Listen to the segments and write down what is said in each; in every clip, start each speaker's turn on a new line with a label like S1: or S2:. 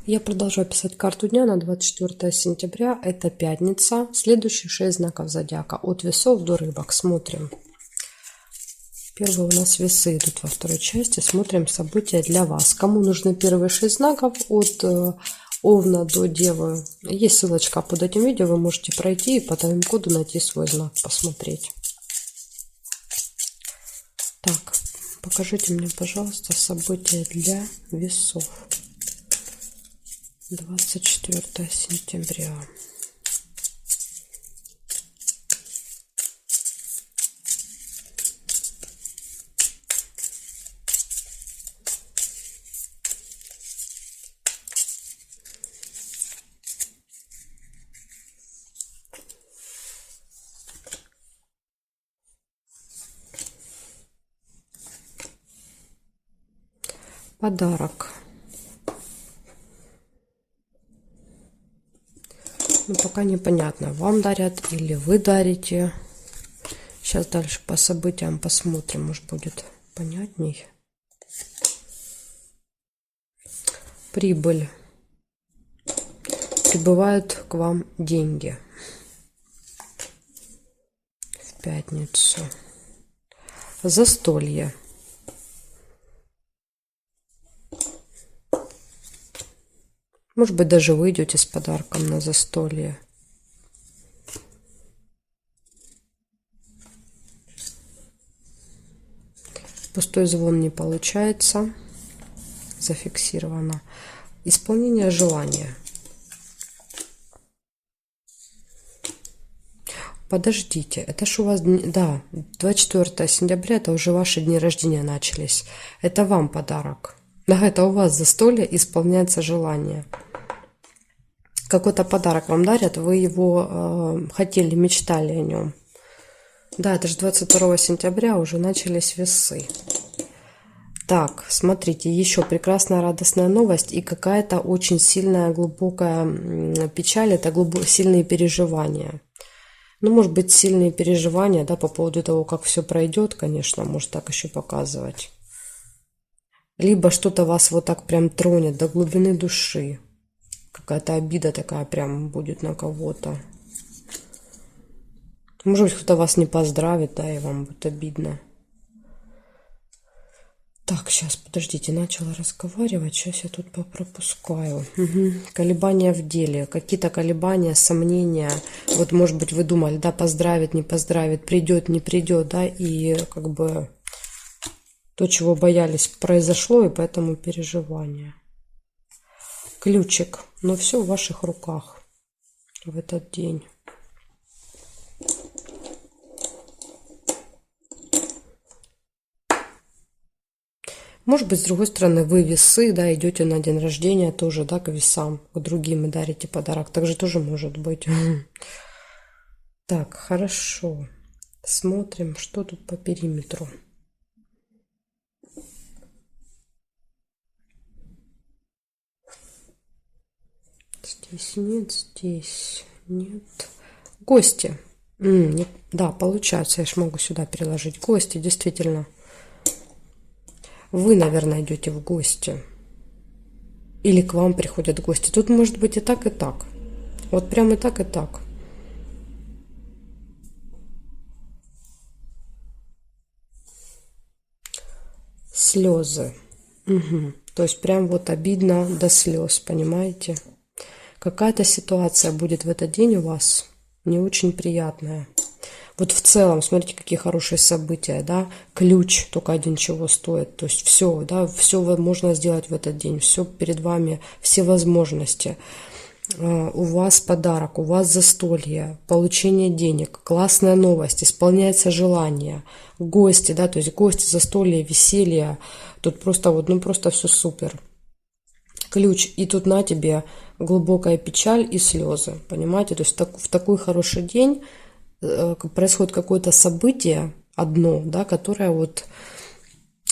S1: Я продолжаю писать карту дня на 24 сентября. Это пятница. Следующие 6 знаков зодиака. От весов до рыбок. Смотрим. Первые у нас весы идут во второй части. Смотрим события для вас. Кому нужны первые 6 знаков от Овна до Девы. Есть ссылочка под этим видео. Вы можете пройти и по тайм-коду найти свой знак, посмотреть. Так, покажите мне, пожалуйста, события для весов. 24 сентября. Подарок. Ну, пока непонятно, вам дарят или вы дарите. Сейчас дальше по событиям посмотрим, может будет понятней. Прибыль. Прибывают к вам деньги в пятницу. Застолье. Может быть, даже вы идете с подарком на застолье. Пустой звон не получается. Зафиксировано. Исполнение желания. Подождите, это ж у вас... Да, 24 сентября, это уже ваши дни рождения начались. Это вам подарок. Да, это у вас застолье, исполняется желание. Какой-то подарок вам дарят, вы его хотели, мечтали о нем. Да, это же 22 сентября уже начались весы. Так, смотрите, еще прекрасная радостная новость и какая-то очень сильная глубокая печаль, это сильные переживания. Ну, может быть, сильные переживания, да, по поводу того, как все пройдет, конечно, может так еще показывать. Либо что-то вас вот так прям тронет до глубины души. Какая-то обида такая прям будет на кого-то. Может быть, кто-то вас не поздравит, да, и вам будет обидно. Так, сейчас, подождите, начала разговаривать. Сейчас я тут пропускаю. Угу. Колебания в деле. Какие-то колебания, сомнения. Вот, может быть, вы думали, да, поздравит, не поздравит, придет, не придет, да, и как бы то, чего боялись, произошло, и поэтому переживания. Ключик. Но все в ваших руках в этот день. Может быть, с другой стороны, вы весы, да, идете на день рождения тоже, да, к весам, к другим и дарите подарок. Так же тоже может быть. Так, хорошо. Смотрим, что тут по периметру. Здесь нет, здесь нет. Гости. Нет, да, получается, я ж могу сюда переложить. Гости, действительно. Вы, наверное, идете в гости. Или к вам приходят гости. Тут может быть и так, и так. Вот прям и так, и так. Слезы. Угу. То есть прям вот обидно до слез, понимаете? Какая-то ситуация будет в этот день у вас не очень приятная. Вот в целом, смотрите, какие хорошие события, да, ключ только один чего стоит, то есть все, да, все можно сделать в этот день, все перед вами, все возможности. У вас подарок, у вас застолье, получение денег, классная новость, исполняется желание, гости, да, то есть гости, застолье, веселье, тут просто вот, ну просто все супер. Ключ, и тут на тебе глубокая печаль и слезы, понимаете, то есть в такой хороший день происходит какое-то событие одно, да, которое вот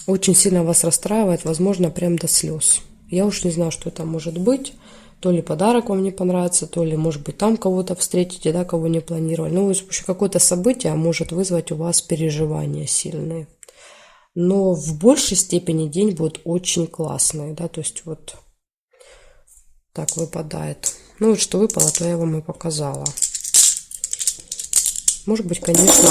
S1: очень сильно вас расстраивает, возможно, прям до слез. Я уж не знаю, что это может быть. То ли подарок вам не понравится, то ли, может быть, там кого-то встретите, да, кого не планировали. Ну, в общем, какое-то событие может вызвать у вас переживания сильные. Но в большей степени день будет очень классный, да, то есть вот Так выпадает. Ну вот что выпало, то я вам и показала. Может быть, конечно,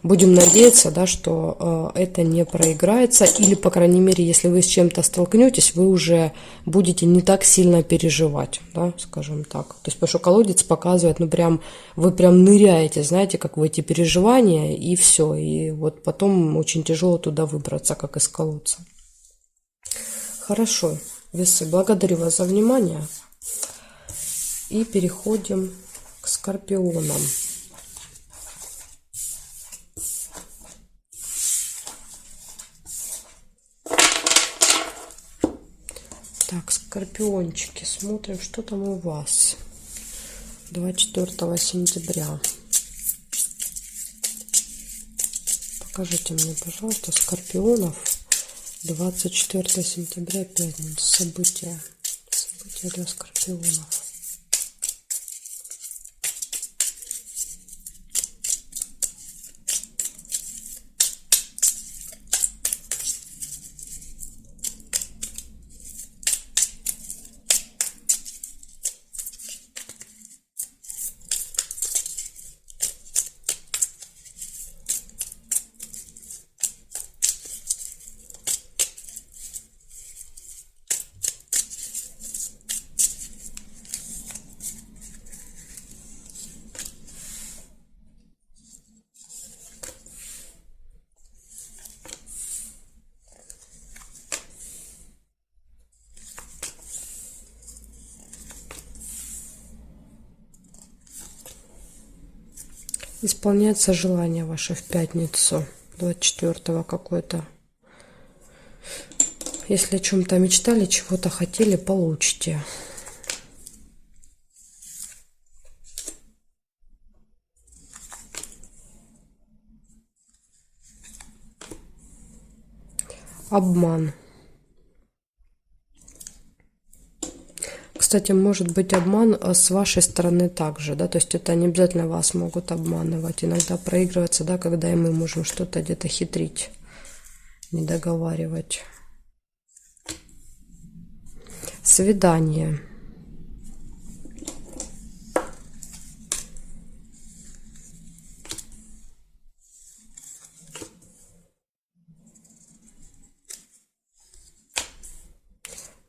S1: будем надеяться, да, что это не проиграется. Или, по крайней мере, если вы с чем-то столкнетесь, вы уже будете не так сильно переживать, да, скажем так. То есть, потому что колодец показывает, ну прям, вы прям ныряете, знаете, как в эти переживания, и все. И вот потом очень тяжело туда выбраться, как из колодца. Хорошо, весы, благодарю вас за внимание. И переходим к скорпионам. Так, скорпиончики, смотрим, что там у вас 24 сентября. Покажите мне, пожалуйста, скорпионов 24 сентября, пятница, события для скорпионов. Исполняется желание ваше в пятницу 24-го какое-то. Если о чем-то мечтали, чего-то хотели, получите. Обман. Кстати, может быть обман с вашей стороны также, да, то есть это не обязательно вас могут обманывать, иногда проигрывается, да, когда и мы можем что-то где-то хитрить, не договаривать. Свидание.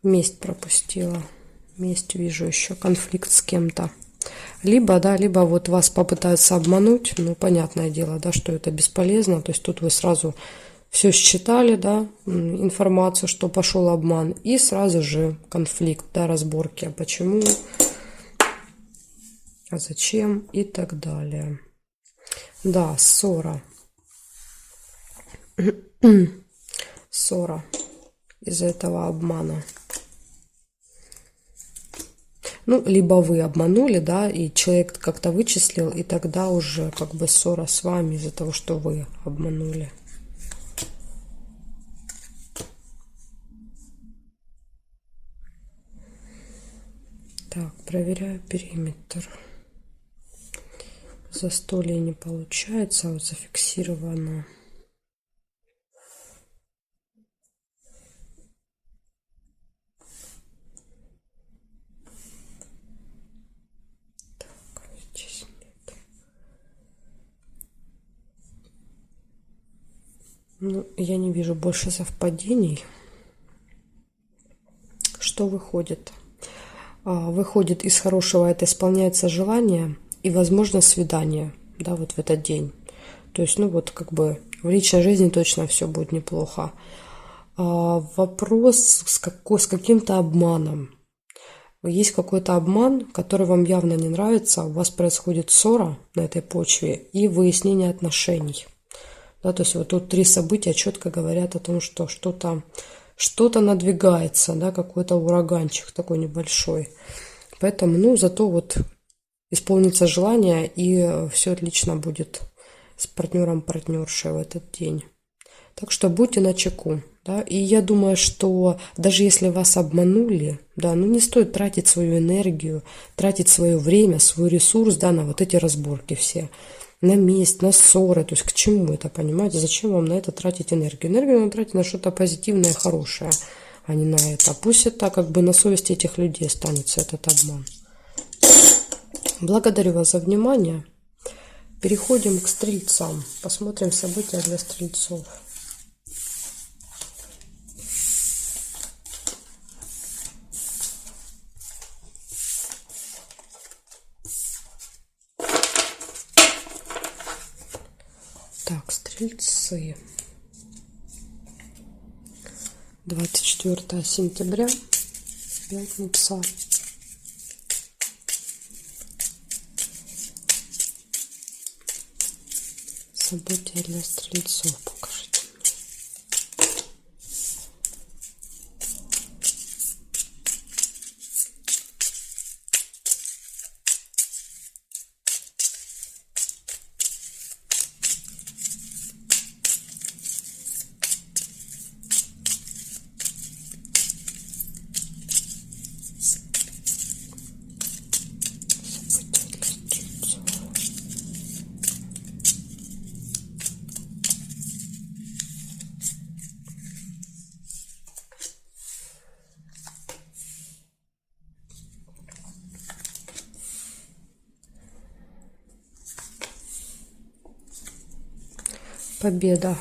S1: Месть пропустила. Месть вижу еще, конфликт с кем-то. Либо, да, либо вот вас попытаются обмануть, ну, понятное дело, да, что это бесполезно, то есть тут вы сразу все считали, да, информацию, что пошел обман, и сразу же конфликт, да, разборки, а почему, а зачем и так далее. Да, ссора. Ссора из-за этого обмана. Ну, либо вы обманули, да, и человек как-то вычислил, и тогда уже как бы ссора с вами из-за того, что вы обманули. Так, проверяю периметр. Застолье не получается, а вот зафиксировано. Так, здесь нет. Ну, я не вижу больше совпадений. Что выходит? Выходит из хорошего, это исполняется желание и, возможно, свидание, да, вот в этот день. То есть, ну вот как бы в личной жизни точно все будет неплохо. Вопрос с каким-то обманом. Есть какой-то обман, который вам явно не нравится, у вас происходит ссора на этой почве и выяснение отношений. Да, то есть вот тут 3 события четко говорят о том, что что-то надвигается, да, какой-то ураганчик такой небольшой. Поэтому, ну, зато вот исполнится желание, и все отлично будет с партнером-партнершей в этот день. Так что будьте начеку, да, и я думаю, что даже если вас обманули, да, ну не стоит тратить свою энергию, тратить свое время, свой ресурс, да, на вот эти разборки все. На месть, на ссоры, то есть к чему это, понимаете? Зачем вам на это тратить энергию? Энергию надо тратить на что-то позитивное, хорошее. а не на это. Пусть это как бы на совести этих людей останется этот обман. Благодарю вас за внимание. Переходим к стрельцам. Посмотрим события для стрельцов. Так, стрельцы. 24 сентября, пятница. События для стрельцов покажите мне. Победа.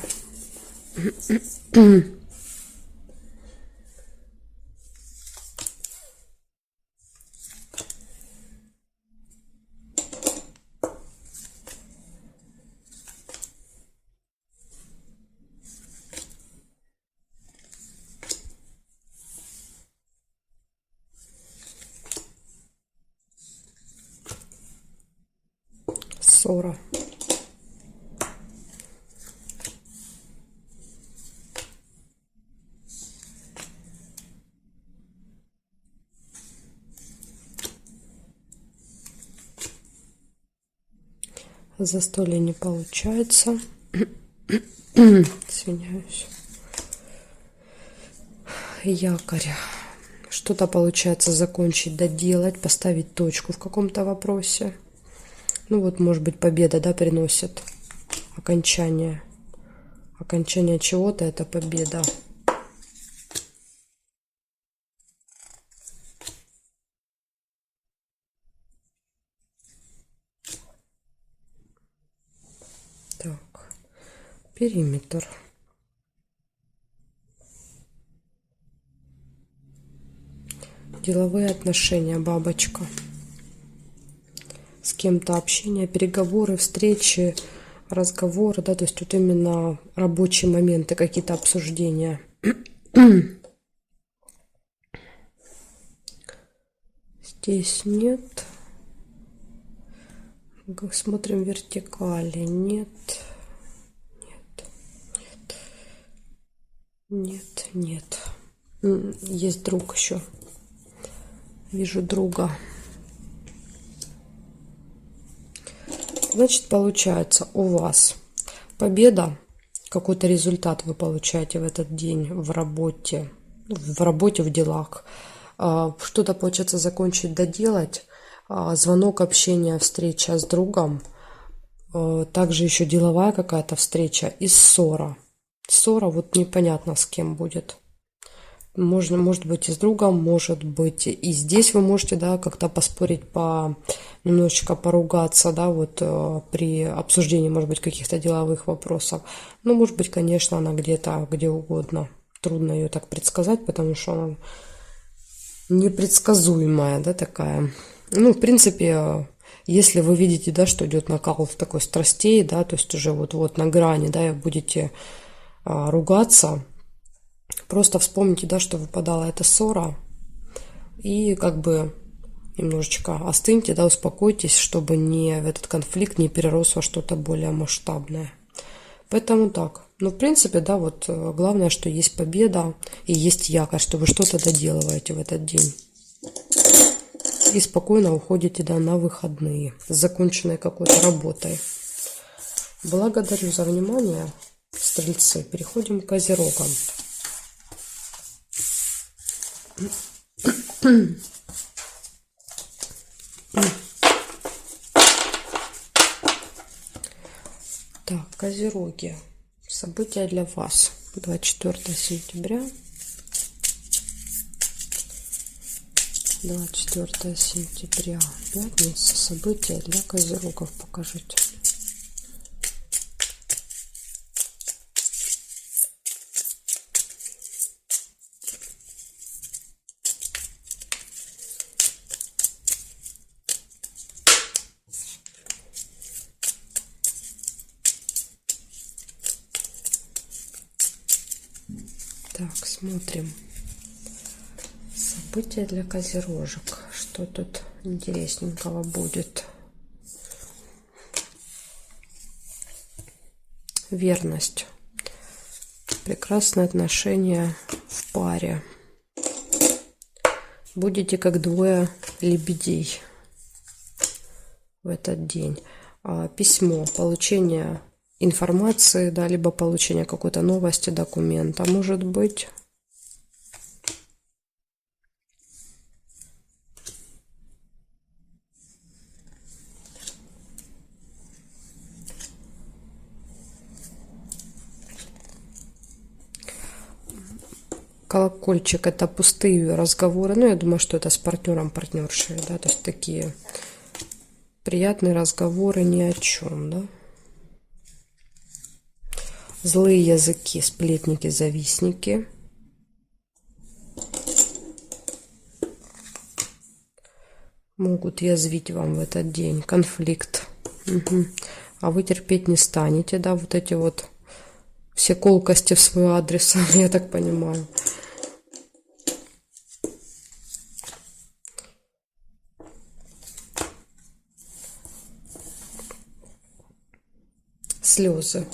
S1: Ссора. Застолье не получается. Извиняюсь. Якорь. Что-то получается закончить, доделать, поставить точку в каком-то вопросе. Ну вот, может быть, победа, да, приносит окончание. Окончание чего-то — это победа. Так, периметр. Деловые отношения, бабочка. С кем-то общение, переговоры, встречи, разговоры, да, то есть вот именно рабочие моменты, какие-то обсуждения. Здесь нет. Смотрим вертикали. Нет. Нет. Нет. Есть друг еще. Вижу друга. Значит, получается, у вас победа, какой-то результат вы получаете в этот день в работе, в делах. Что-то получается закончить, доделать. Звонок, общение, встреча с другом. Также еще деловая какая-то встреча и ссора. Ссора, вот непонятно с кем будет. Может быть и с другом, может быть и здесь вы можете, да, как-то поспорить, немножечко поругаться, да, вот при обсуждении, может быть, каких-то деловых вопросов. Ну, может быть, конечно, она где-то, где угодно. Трудно ее так предсказать, потому что она непредсказуемая, да, такая. Ну, в принципе, если вы видите, да, что идет накал в такой страстей, да, то есть уже вот на грани, да, и будете ругаться, просто вспомните, да, что выпадала эта ссора, и как бы немножечко остыньте, да, успокойтесь, чтобы в этот конфликт не перерос во что-то более масштабное. Поэтому так. Ну, в принципе, да, вот главное, что есть победа и есть якорь, что вы что-то доделываете в этот день. И спокойно уходите, да, на выходные с законченной какой-то работой. Благодарю за внимание, стрельцы. Переходим к козерогам. Так, козероги. События для вас. 24 сентября. 24 сентября, пятница, события для козерогов покажите. Так, смотрим. События для козерожек. Что тут интересненького будет? Верность. Прекрасные отношения в паре. Будете как двое лебедей в этот день. Письмо, получение информации, да, либо получение какой-то новости, документа, может быть. Колокольчик — это пустые разговоры. Ну, я думаю, что это с партнером, партнершей, да, то есть такие приятные разговоры ни о чем, да. Злые языки, сплетники, завистники. Могут язвить вам в этот день. Конфликт. Угу. А вы терпеть не станете, да, вот эти вот все колкости в свой адрес, я так понимаю. Слезы.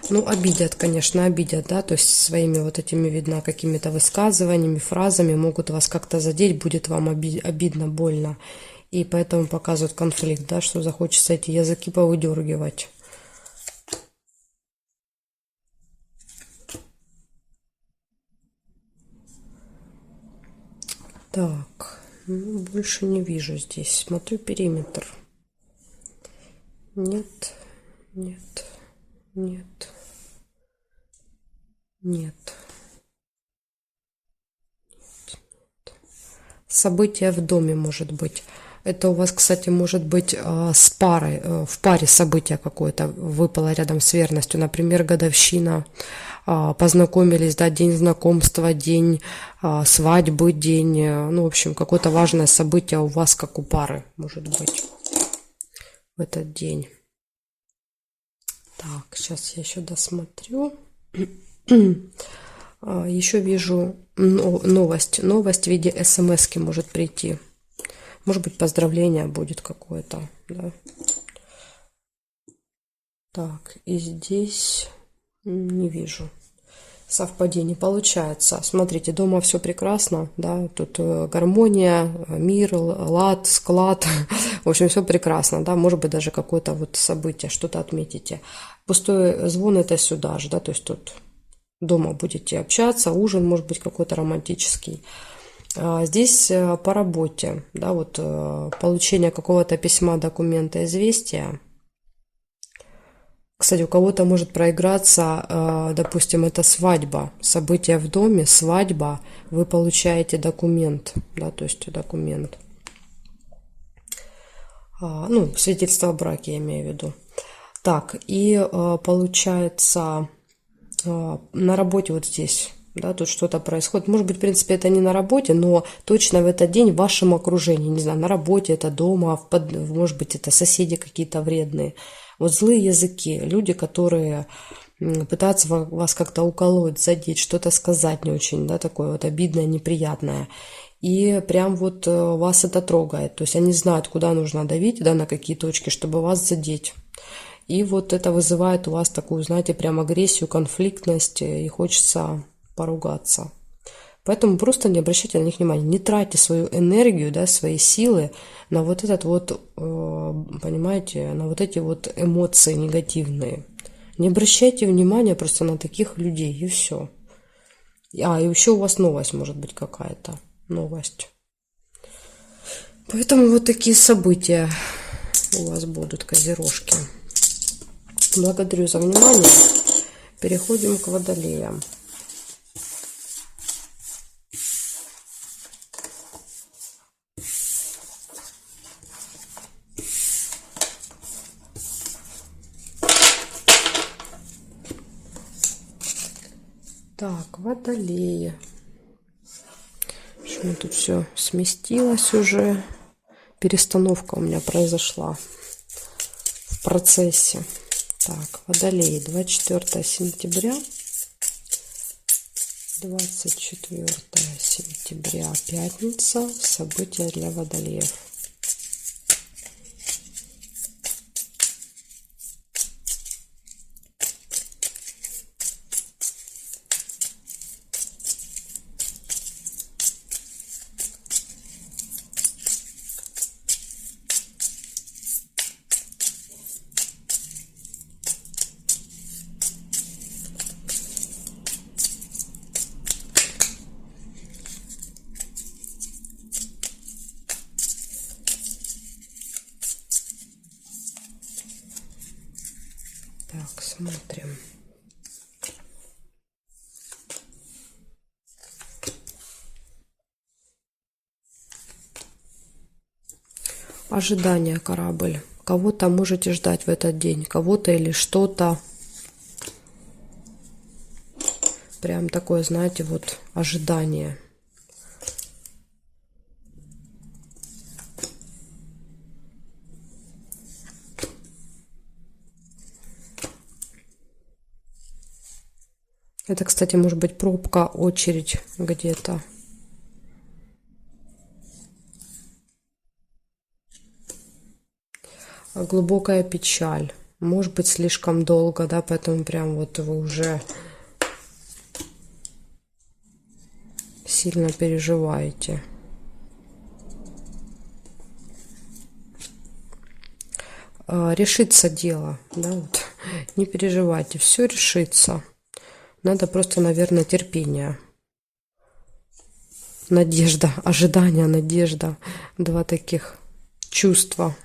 S1: Ну, обидят, конечно, обидят, да, то есть своими вот этими, видно, какими-то высказываниями, фразами могут вас как-то задеть, будет вам обидно, больно. И поэтому показывают конфликт, да, что захочется эти языки повыдергивать. Так, ну, больше не вижу здесь. Смотрю периметр. Нет, нет, нет, нет. Событие в доме может быть. Это у вас, кстати, может быть с парой, в паре событие какое-то выпало рядом с верностью. Например, годовщина, познакомились, да, день знакомства, день свадьбы, день, ну, в общем, какое-то важное событие у вас, как у пары, может быть, в этот день. Так, сейчас я еще досмотрю. Еще вижу новость. Новость в виде смс-ки может прийти. Может быть, поздравление будет какое-то, да. Так, и здесь не вижу совпадений. Получается, смотрите, дома все прекрасно, да, тут гармония, мир, лад, склад, в общем, все прекрасно, да, может быть, даже какое-то вот событие, что-то отметите. Пустой звон — это сюда же, да, то есть тут дома будете общаться, ужин может быть какой-то романтический. Здесь по работе, да, вот получение какого-то письма, документа, известия. Кстати, у кого-то может проиграться, допустим, это свадьба, событие в доме, свадьба, вы получаете документ, да, то есть документ, ну, свидетельство о браке, я имею в виду. Так, и получается на работе вот здесь, да, тут что-то происходит. Может быть, в принципе, это не на работе, но точно в этот день в вашем окружении, не знаю, на работе, это дома, может быть, это соседи какие-то вредные. Вот злые языки, люди, которые пытаются вас как-то уколоть, задеть, что-то сказать не очень, да, такое вот обидное, неприятное. И прям вот вас это трогает. То есть они знают, куда нужно давить, да, на какие точки, чтобы вас задеть. И вот это вызывает у вас такую, знаете, прям агрессию, конфликтность, и хочется поругаться. Поэтому просто не обращайте на них внимания. Не тратьте свою энергию, да, свои силы на вот этот вот, понимаете, на вот эти вот эмоции негативные. Не обращайте внимания просто на таких людей, и все. И еще у вас новость может быть какая-то. Новость. Поэтому вот такие события у вас будут, козерожки. Благодарю за внимание. Переходим к водолеям. Так, водолеи. Почему тут все сместилось уже? Перестановка у меня произошла в процессе. Так, водолеи, 24 сентября. 24 сентября, пятница. События для водолеев. Так, смотрим. Ожидание, корабль. Кого-то можете ждать в этот день, кого-то или что-то. Прям такое, знаете, вот ожидание. Это, кстати, может быть пробка, очередь где-то. Глубокая печаль. Может быть, слишком долго, да, поэтому прям вот вы уже сильно переживаете. Решится дело, да, вот. Не переживайте, все решится. Надо просто, наверное, терпение. Надежда, ожидание, надежда. Два таких чувства,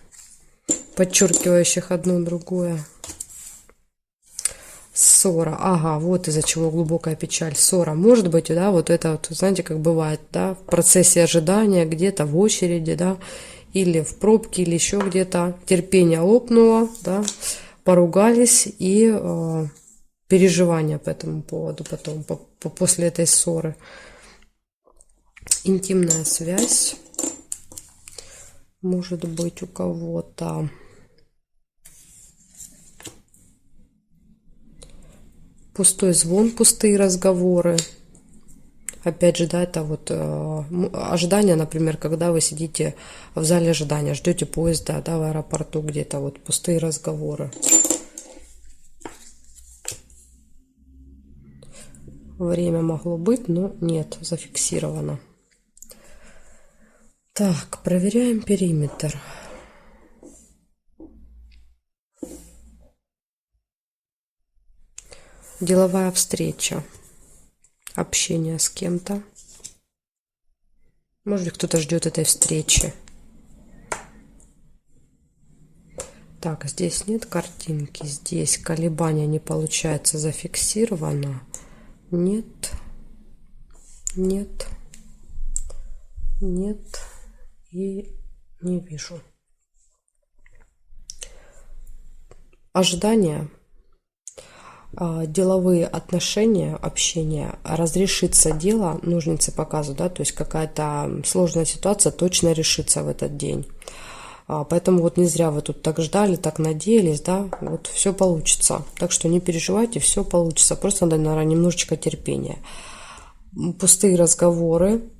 S1: подчеркивающих одно другое. Ссора. Ага, вот из-за чего глубокая печаль. Ссора. Может быть, да, вот это вот, знаете, как бывает, да, в процессе ожидания, где-то в очереди, да, или в пробке, или еще где-то терпение лопнуло, да, поругались и переживания по этому поводу потом, после этой ссоры. Интимная связь. Может быть, у кого-то. Пустой звон, пустые разговоры. Опять же, да, это вот ожидание, например, когда вы сидите в зале ожидания, ждете поезда, да, в аэропорту где-то, вот пустые разговоры. Время могло быть, но нет, зафиксировано. Так, проверяем периметр. Деловая встреча. Общение с кем-то. Может быть, кто-то ждет этой встречи. Так, здесь нет картинки. Здесь колебания не получается зафиксировано. Нет. Нет. Нет. И не вижу. Ожидания. Деловые отношения, общение, разрешится дело, ножницы показывают, да, то есть какая-то сложная ситуация точно решится в этот день. Поэтому вот не зря вы тут так ждали, так надеялись, да, вот все получится. Так что не переживайте, все получится, просто надо, наверное, немножечко терпения. Пустые разговоры,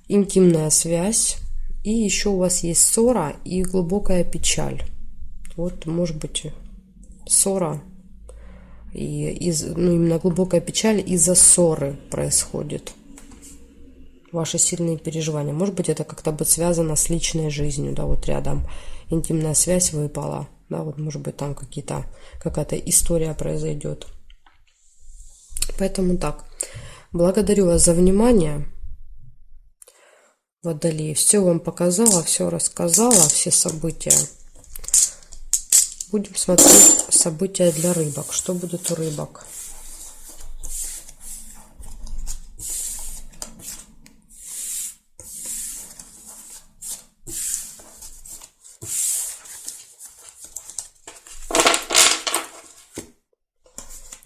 S1: интимная связь, и еще у вас есть ссора и глубокая печаль. Вот, может быть, ссора. И именно глубокая печаль из-за ссоры происходит. Ваши сильные переживания. Может быть, это как-то будет связано с личной жизнью. Да, вот рядом интимная связь выпала. Да, вот может быть там какая-то история произойдет. Поэтому так. Благодарю вас за внимание. Водолей. Все вам показала, все рассказала, все события. Будем смотреть события для рыбок. Что будет у рыбок?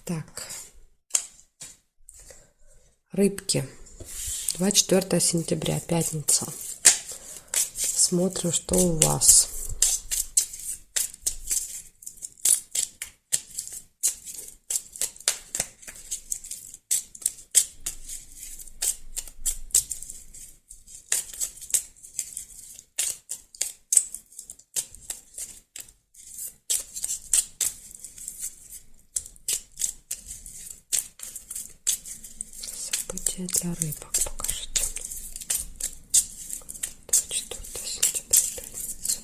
S1: Так. Рыбки. 24 сентября, пятница. Смотрим, что у вас. События для рыбок покажите. 24 сентября, пятница.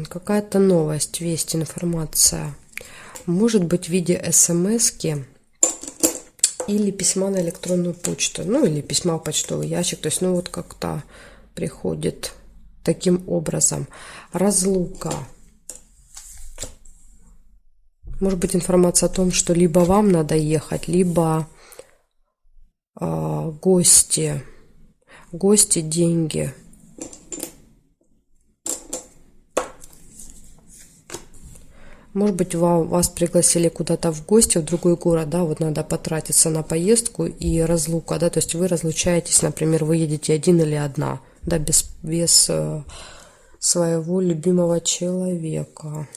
S1: Какая-то новость, весть, информация. Может быть в виде смс-ки или письма на электронную почту. Ну или письма в почтовый ящик. То есть, ну вот как-то приходит таким образом. Разлука. Может быть информация о том, что либо вам надо ехать, либо гости. Гости, деньги. Может быть, вас пригласили куда-то в гости в другой город, да, вот надо потратиться на поездку и разлука, да, то есть вы разлучаетесь, например, вы едете один или одна, да, без своего любимого человека.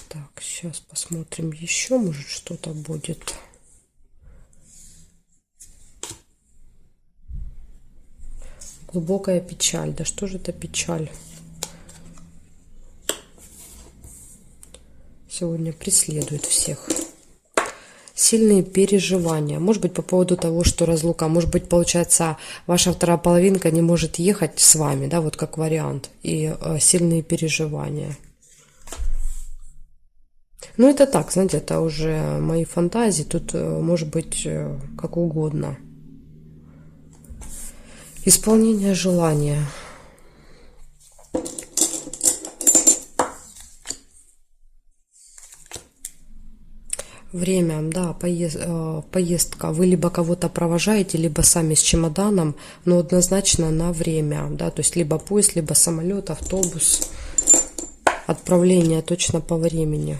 S1: Так, сейчас посмотрим еще, может что-то будет. Глубокая печаль. Да что же это печаль? Сегодня преследует всех. Сильные переживания. Может быть, по поводу того, что разлука. Может быть, получается, ваша вторая половинка не может ехать с вами, да, вот как вариант. И сильные переживания. Ну, это так, знаете, это уже мои фантазии. Тут может быть как угодно. Исполнение желания. Время, да, поездка. Вы либо кого-то провожаете, либо сами с чемоданом, но однозначно на время, да, то есть либо поезд, либо самолет, автобус. Отправление точно по времени.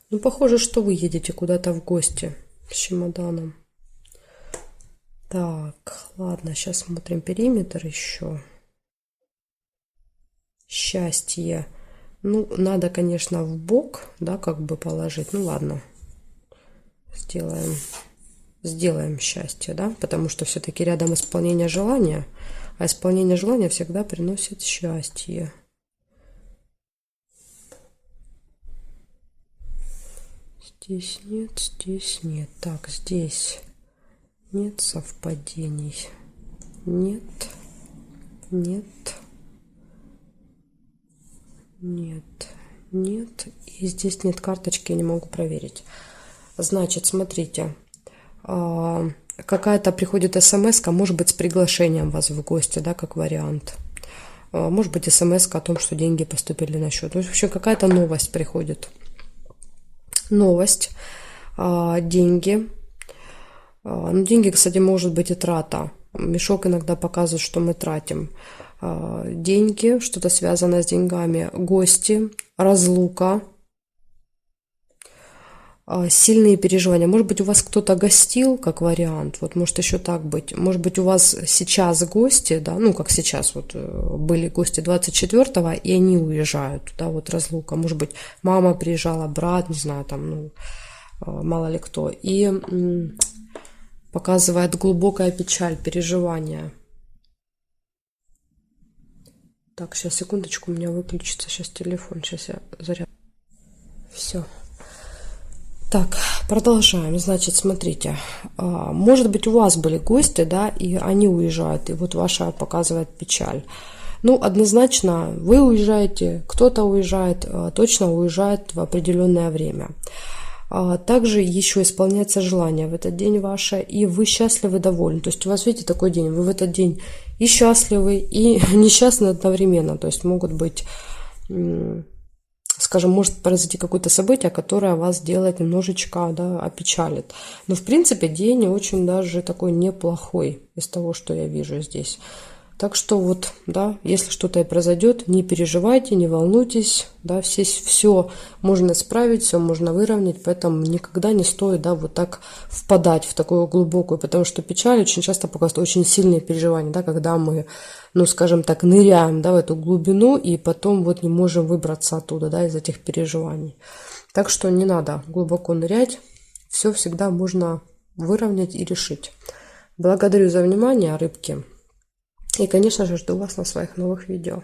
S1: Ну, похоже, что вы едете куда-то в гости с чемоданом. Так, ладно, сейчас смотрим периметр еще. Счастье. Ну, надо, конечно, в бок, да, как бы положить. Ну, ладно. Сделаем счастье, да, потому что все-таки рядом исполнение желания, а исполнение желания всегда приносит счастье. Здесь нет, здесь нет. Так, здесь нет совпадений. Нет, нет, нет, нет. И здесь нет карточки, я не могу проверить. Значит, смотрите, какая-то приходит смс-ка, может быть, с приглашением вас в гости, да, как вариант. Может быть, смс-ка о том, что деньги поступили на счет. В общем, какая-то новость приходит. Новость, деньги. Ну, деньги, кстати, может быть и трата. Мешок иногда показывает, что мы тратим. Деньги, что-то связанное с деньгами. Гости, разлука. Сильные переживания. Может быть, у вас кто-то гостил, как вариант. Вот может еще так быть. Может быть, у вас сейчас гости, да, ну, как сейчас вот были гости 24-го, и они уезжают, да, вот разлука. Может быть, мама приезжала, брат, не знаю, там, ну, мало ли кто. И показывает глубокая печаль, переживания. Так, сейчас, секундочку, у меня выключится сейчас телефон. Сейчас я заряжу. Все. Так, продолжаем. Значит, смотрите, может быть, у вас были гости, да, и они уезжают, и вот ваша показывает печаль. Ну, однозначно, вы уезжаете, кто-то уезжает, точно уезжает в определенное время. Также еще исполняется желание в этот день ваше, и вы счастливы, довольны. То есть у вас, видите, такой день, вы в этот день и счастливы, и несчастны одновременно. То есть могут быть, скажем, может произойти какое-то событие, которое вас делает немножечко, да, опечалит. Но в принципе день очень даже такой неплохой из того, что я вижу здесь. Так что вот, да, если что-то и произойдет, не переживайте, не волнуйтесь, да, все можно исправить, все можно выровнять, поэтому никогда не стоит, да, вот так впадать в такую глубокую, потому что печаль очень часто показывает очень сильные переживания, да, когда мы, ну, скажем так, ныряем, да, в эту глубину и потом вот не можем выбраться оттуда, да, из этих переживаний. Так что не надо глубоко нырять, все всегда можно выровнять и решить. Благодарю за внимание, рыбки. И, конечно же, жду вас на своих новых видео.